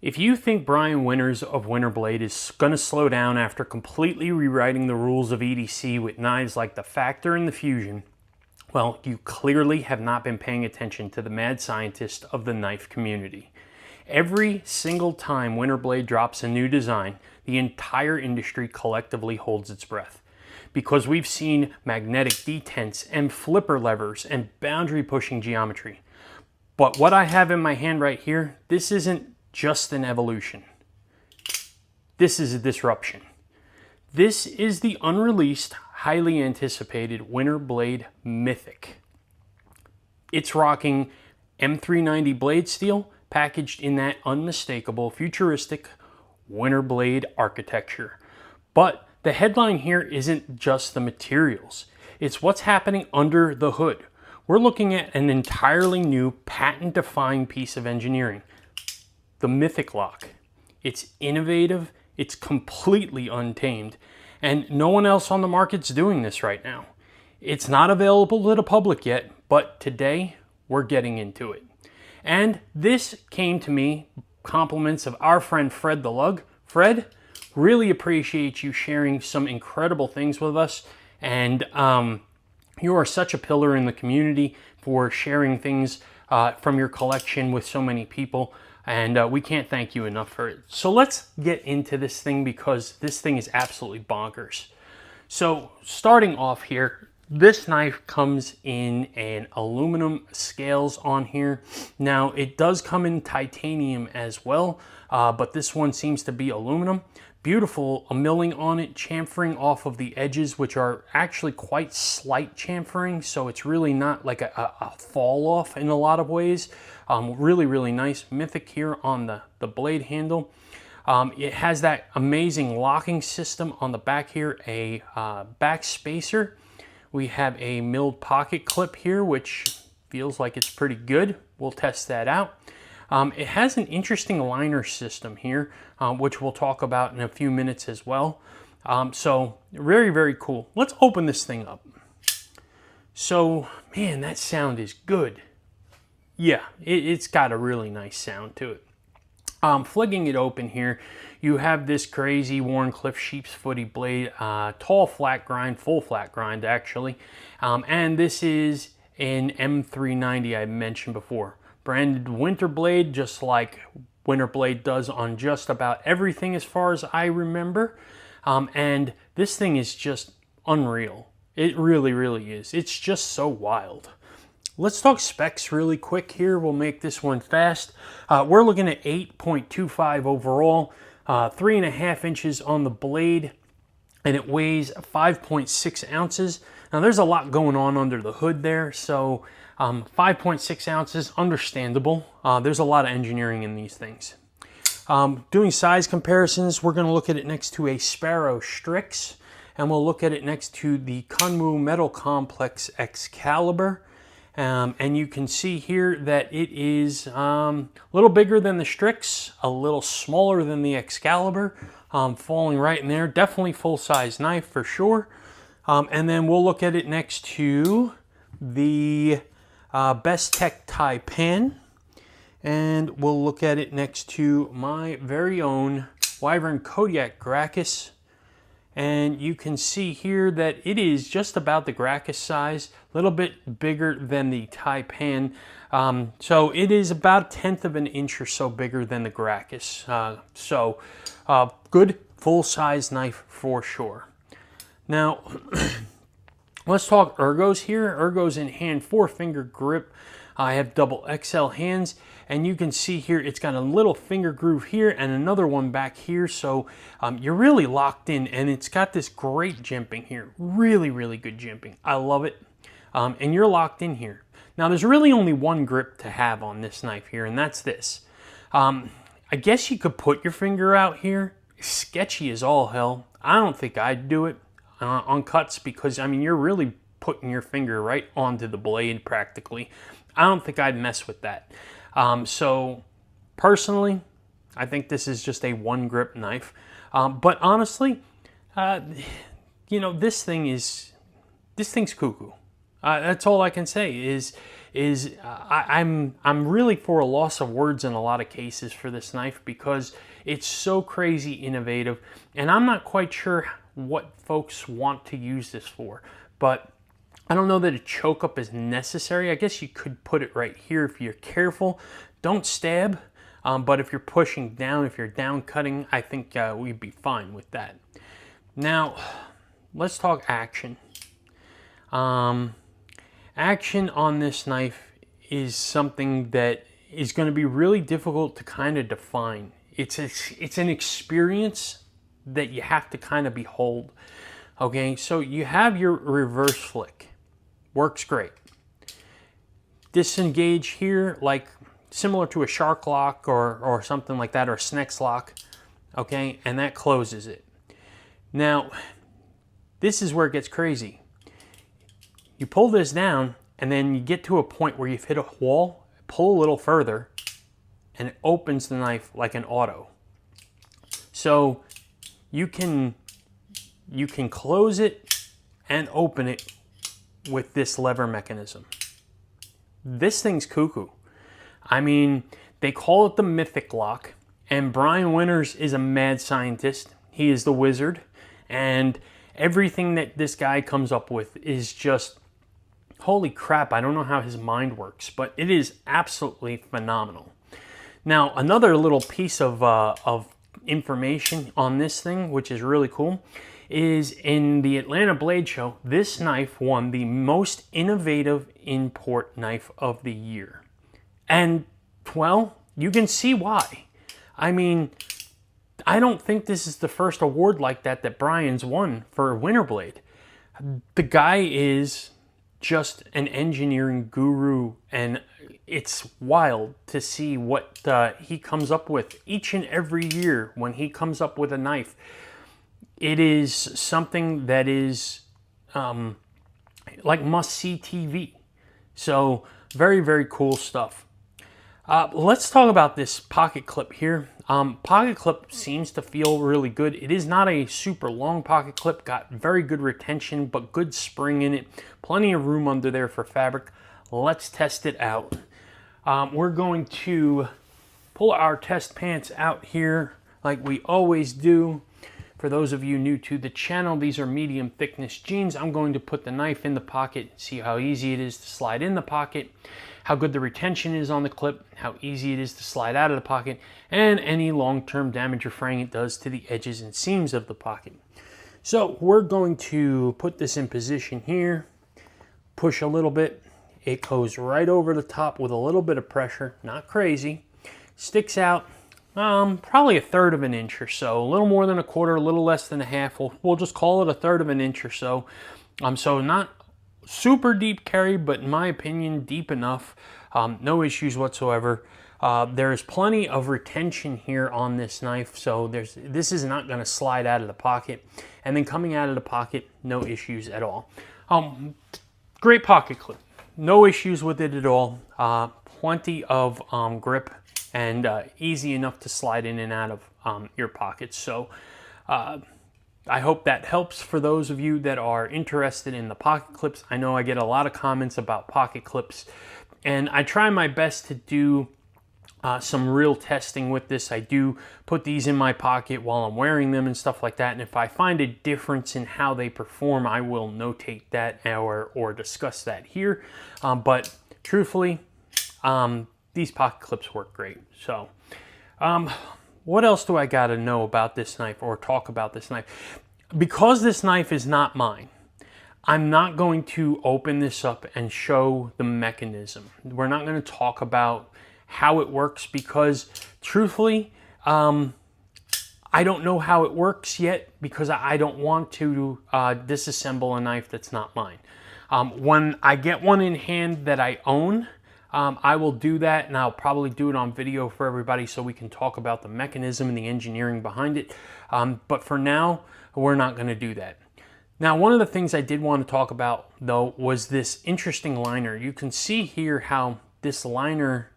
If you think Bryan Winters of WINTERBLADE is going to slow down after completely rewriting the rules of EDC with knives like the Factor and the Fusion, well, you clearly have not been paying attention to the mad scientist of the knife community. Every single time WINTERBLADE drops a new design, the entire industry collectively holds its breath. Because we've seen magnetic detents and flipper levers and boundary pushing geometry. But what I have in my hand right here, this isn't just an evolution. This is a disruption. This is the unreleased, highly anticipated WINTERBLADE Mythic. It's rocking M390 blade steel, packaged in that unmistakable, futuristic WINTERBLADE architecture. But the headline here isn't just the materials. It's what's happening under the hood. We're looking at an entirely new, patent-defying piece of engineering. The Mythic lock. It's innovative, it's completely untamed, and no one else on the market's doing this right now. It's not available to the public yet, but today we're getting into it. And this came to me compliments of our friend Fred the Lug. Fred, really appreciate you sharing some incredible things with us, and you are such a pillar in the community for sharing things from your collection with so many people. And we can't thank you enough for it. So let's get into this thing because this thing is absolutely bonkers. So starting off here, this knife comes in an aluminum scales on here. Now it does come in titanium as well, but this one seems to be aluminum. Beautiful milling on it, chamfering off of the edges, which are actually quite slight chamfering, so it's really not like a fall off in a lot of ways. Really, really nice. Mythic here on the blade handle. It has that amazing locking system on the back here, a back spacer. We have a milled pocket clip here, which feels like it's pretty good. We'll test that out. It has an interesting liner system here, which we'll talk about in a few minutes as well. So very, very cool. Let's open this thing up. So, man, that sound is good. Yeah, it's got a really nice sound to it. Fligging it open here, you have this crazy Wharncliffe sheep's footy blade, tall flat grind, full flat grind actually. And this is an M390 I mentioned before. Branded WINTERBLADE, just like WINTERBLADE does on just about everything as far as I remember. And this thing is just unreal. It really, really is. It's just so wild. Let's talk specs really quick here. We'll make this one fast. We're looking at 8.25 overall, 3.5 inches on the blade, and it weighs 5.6 ounces. Now there's a lot going on under the hood there, so 5.6 ounces, understandable. There's a lot of engineering in these things. Doing size comparisons, we're going to look at it next to a Sparrow Strix, and we'll look at it next to the Kunmu Metal Complex Excalibur. And you can see here that it is a little bigger than the Strix, a little smaller than the Excalibur, falling right in there. Definitely full-size knife for sure. And then we'll look at it next to the Best Tech Taipan, and we'll look at it next to my very own Wyvern Kodiak Gracchus. And you can see here that it is just about the Gracchus size, a little bit bigger than the Taipan. So it is about 1/10 of an inch or so bigger than the Gracchus. Good full-size knife for sure. Now, let's talk ergos here. Ergos in hand, 4-finger grip. I have double XL hands, and you can see here it's got a little finger groove here and another one back here, so you're really locked in, and it's got this great jimping here. Really, really good jimping. I love it. And you're locked in here. Now, there's really only one grip to have on this knife here, and that's this. I guess you could put your finger out here. Sketchy as all hell. I don't think I'd do it on cuts because, I mean, you're really putting your finger right onto the blade practically. I don't think I'd mess with that. So personally, I think this is just a one grip knife. But honestly, you know, this thing's cuckoo. That's all I can say I'm really for a loss of words in a lot of cases for this knife because it's so crazy innovative, and I'm not quite sure what folks want to use this for, but I don't know that a choke up is necessary. I guess you could put it right here if you're careful. Don't stab, but if you're pushing down, if you're down cutting, I think we'd be fine with that. Now, let's talk action. Action on this knife is something that is going to be really difficult to kind of define. It's an experience that you have to kind of behold. Okay, so you have your reverse flick. Works great. Disengage here, like similar to a shark lock or something like that, or a Snex lock. Okay, and that closes it. Now, this is where it gets crazy. You pull this down, and then you get to a point where you've hit a wall, pull a little further, and it opens the knife like an auto. So you can close it and open it with this lever mechanism. This thing's cuckoo. I mean, they call it the Mythic lock, and Bryan Winters is a mad scientist. He is the wizard, and everything that this guy comes up with is just, holy crap, I don't know how his mind works, but it is absolutely phenomenal. Now, another little piece of information on this thing, which is really cool, is in the Atlanta Blade Show, this knife won the most innovative import knife of the year. And, well, you can see why. I mean, I don't think this is the first award like that Bryan's won for Winterblade. The guy is just an engineering guru, and it's wild to see what he comes up with each and every year when he comes up with a knife. It is something that is like must-see TV. So very, very cool stuff. Let's talk about this pocket clip here. Pocket clip seems to feel really good. It is not a super long pocket clip, got very good retention, but good spring in it. Plenty of room under there for fabric. Let's test it out. We're going to pull our test pants out here like we always do. For those of you new to the channel, these are medium thickness jeans. I'm going to put the knife in the pocket, see how easy it is to slide in the pocket, how good the retention is on the clip, how easy it is to slide out of the pocket, and any long-term damage or fraying it does to the edges and seams of the pocket. So we're going to put this in position here, push a little bit. It goes right over the top with a little bit of pressure, not crazy. Sticks out probably 1/3 of an inch or so, a little more than 1/4, a little less than 1/2. We'll just call it 1/3 of an inch or so. So not super deep carry, but in my opinion, deep enough. No issues whatsoever. There is plenty of retention here on this knife, so this is not going to slide out of the pocket. And then coming out of the pocket, no issues at all. Great pocket clip. No issues with it at all. Plenty of grip and easy enough to slide in and out of your pockets. So I hope that helps for those of you that are interested in the pocket clips. I know I get a lot of comments about pocket clips, and I try my best to do some real testing with this. I do put these in my pocket while I'm wearing them and stuff like that, and if I find a difference in how they perform, I will notate that or discuss that here. But truthfully, these pocket clips work great. So what else do I got to know about this knife or talk about this knife? Because this knife is not mine, I'm not going to open this up and show the mechanism. We're not going to talk about how it works because truthfully, I don't know how it works yet because I don't want to disassemble a knife that's not mine. When I get one in hand that I own, I will do that, and I'll probably do it on video for everybody so we can talk about the mechanism and the engineering behind it. But for now, we're not going to do that. Now, one of the things I did want to talk about, though, was this interesting liner. You can see here how this liner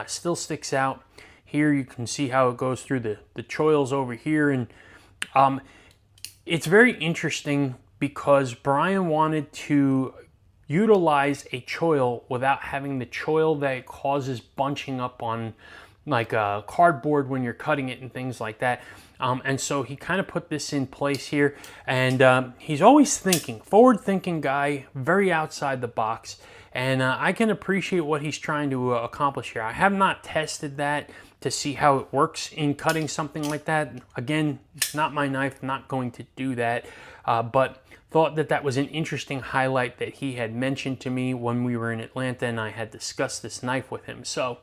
still sticks out. Here you can see how it goes through the choils over here. And it's very interesting because Bryan wanted to utilize a choil without having the choil that causes bunching up on like cardboard when you're cutting it and things like that. And so he kind of put this in place here, and he's always thinking, forward-thinking guy, very outside the box, and I can appreciate what he's trying to accomplish here. I have not tested that to see how it works in cutting something like that. Again, not my knife, not going to do that, but thought that that was an interesting highlight that he had mentioned to me when we were in Atlanta and I had discussed this knife with him. So,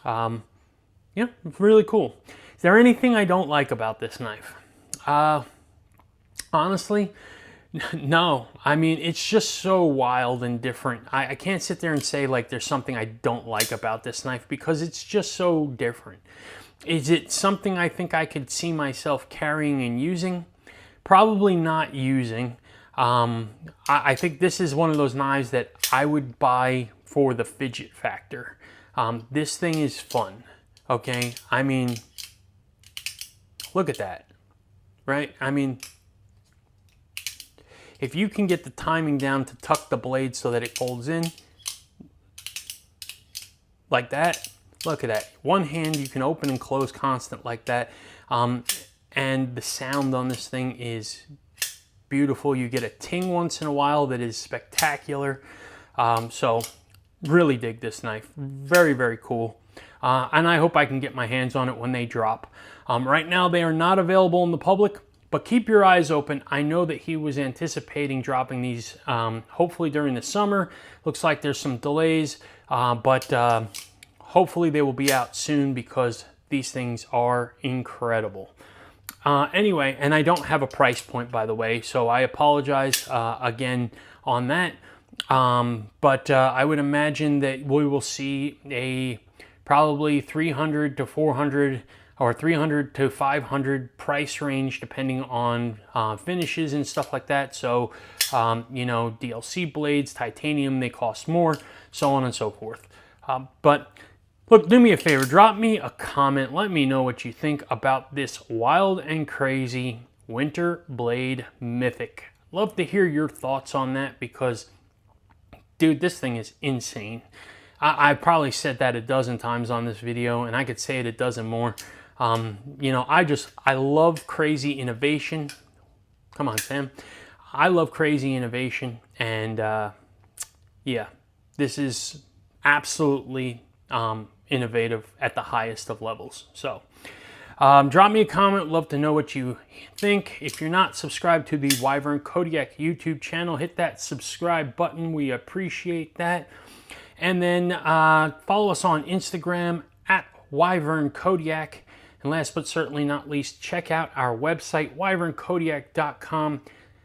yeah, really cool. Is there anything I don't like about this knife? Honestly, no. I mean, it's just so wild and different. I can't sit there and say like there's something I don't like about this knife because it's just so different. Is it something I think I could see myself carrying and using? Probably not using. I think this is one of those knives that I would buy for the fidget factor. This thing is fun, okay? I mean, look at that, right? I mean, if you can get the timing down to tuck the blade so that it folds in, like that, look at that. One hand you can open and close constant like that. And the sound on this thing is beautiful. You get a ting once in a while that is spectacular. So really dig this knife. Very, very cool. And I hope I can get my hands on it when they drop. Right now they are not available in the public, but keep your eyes open. I know that he was anticipating dropping these hopefully during the summer. Looks like there's some delays, but hopefully they will be out soon because these things are incredible. Anyway, and I don't have a price point, by the way, so I apologize again on that. But I would imagine that we will see a probably 300 to 400 or 300 to 500 price range depending on finishes and stuff like that. So, you know, DLC blades, titanium, they cost more, so on and so forth. But look, do me a favor, drop me a comment. Let me know what you think about this wild and crazy WINTERBLADE Mythic. Love to hear your thoughts on that because, dude, this thing is insane. I probably said that a dozen times on this video, and I could say it a dozen more. You know, I love crazy innovation. Come on, Sam. I love crazy innovation, and yeah, this is absolutely innovative at the highest of levels. So drop me a comment. Love to know what you think. If you're not subscribed to the Wyvern Kodiak YouTube channel, hit that subscribe button. We appreciate that. And then follow us on Instagram at Wyvern Kodiak. And last but certainly not least, check out our website, wyvernkodiak.com.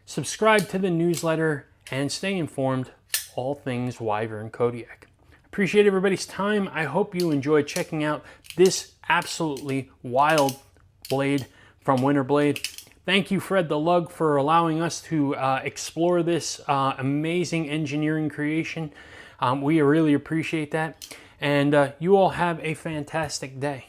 Subscribe to the newsletter and stay informed all things Wyvern Kodiak. Appreciate everybody's time. I hope you enjoyed checking out this absolutely wild blade from WINTERBLADE. Thank you, Fred the Lug, for allowing us to explore this amazing engineering creation. We really appreciate that. And you all have a fantastic day.